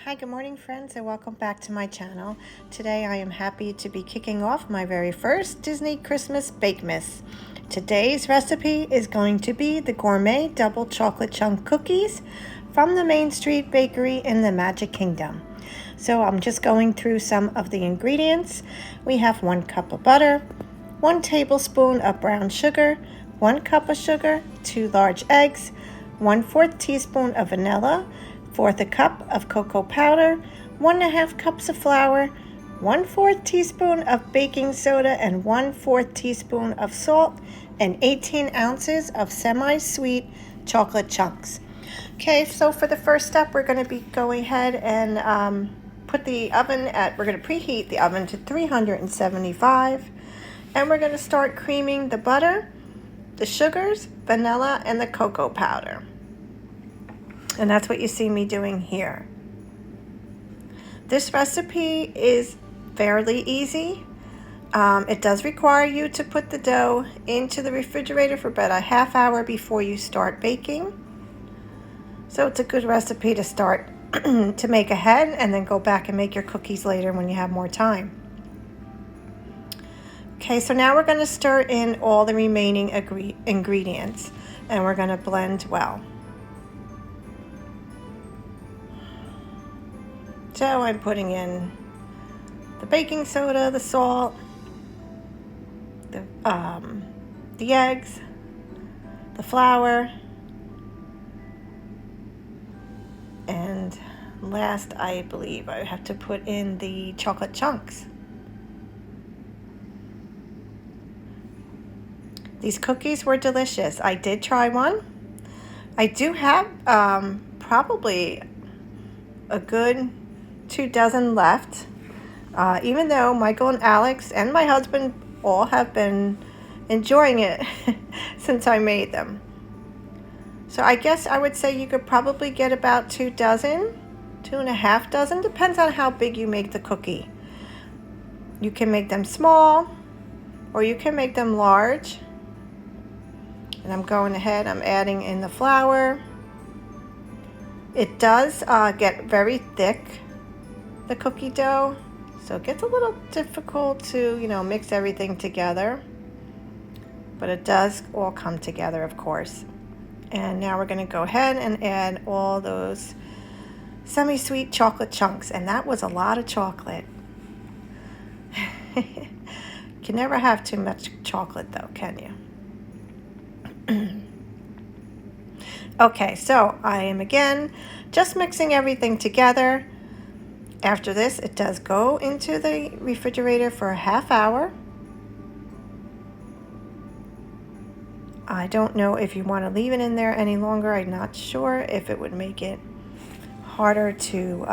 Hi, good morning friends, and welcome back to my channel. Today I am happy to be kicking off my very first Disney Christmas Bakemas. Today's recipe is going to be the Gourmet double chocolate chunk cookies from the Main Street Bakery in the Magic Kingdom. So I'm just going through some of the ingredients. We have 1 cup of butter, 1 tablespoon of brown sugar, 1 cup of sugar, 2 large eggs, 1/4 teaspoon of vanilla, 1/4 cup of cocoa powder, 1½ cups of flour, 1/4 teaspoon of baking soda, and 1/4 teaspoon of salt, and 18 ounces of semi-sweet chocolate chunks. Okay, so for the first step, we're going to be going ahead and put the oven at, we're going to preheat the oven to 375, and we're going to start creaming the butter, the sugars, vanilla, and the cocoa powder. And that's what you see me doing here. This recipe is fairly easy. It does require you to put the dough into the refrigerator for about a ½ hour before you start baking. So it's a good recipe to start to make ahead and then go back and make your cookies later when you have more time. Okay, so now we're going to stir in all the remaining ingredients and we're going to blend well. So I'm putting in the baking soda, the salt, the eggs, the flour, and last I believe I have to put in the chocolate chunks. These cookies were delicious. I did try one. I do have probably a good 2 dozen left, even though Michael and Alex and my husband all have been enjoying it since I made them. So I guess I would say you could probably get about 2 dozen, 2½ dozen, depends on how big you make the cookie. You can make them small or you can make them large. And I'm going ahead, I'm adding in the flour. It does get very thick, the cookie dough, so it gets a little difficult to, mix everything together, but it does all come together, of course. And now we're going to go ahead and add all those semi-sweet chocolate chunks, and that was a lot of chocolate. You can never have too much chocolate though, can you? Okay, so I am again just mixing everything together. After this, it does go into the refrigerator for a ½ hour. I don't know if you want to leave it in there any longer. I'm not sure if it would make it harder to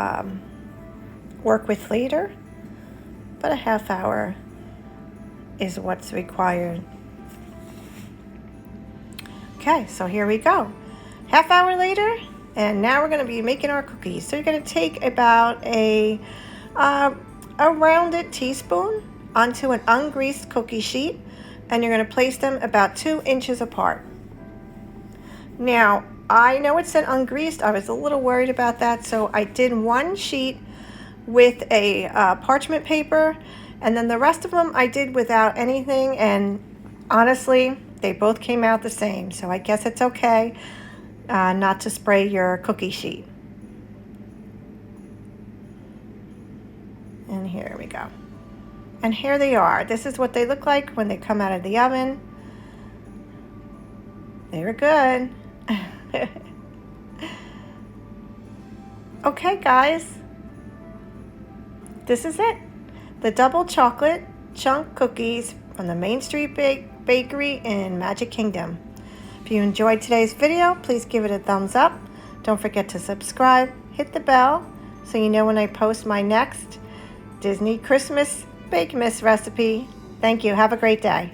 work with later, but a ½ hour is what's required. Okay, so here we go. ½ hour later, and now we're going to be making our cookies. So you're going to take about a rounded teaspoon onto an ungreased cookie sheet, and you're going to place them about 2 inches apart. Now, I know it said ungreased. I was a little worried about that, so I did 1 sheet with a parchment paper, and then the rest of them I did without anything, and honestly, they both came out the same, so I guess it's okay not to spray your cookie sheet. And here we go. And here they are. This is what they look like when they come out of the oven. They're good. Okay, guys. This is it. The double chocolate chunk cookies from the Main Street Bakery in Magic Kingdom. If you enjoyed today's video, please give it a thumbs up. Don't forget to subscribe, hit the bell so you know when I post my next Disney Christmas Bakemas recipe. Thank you. Have a great day.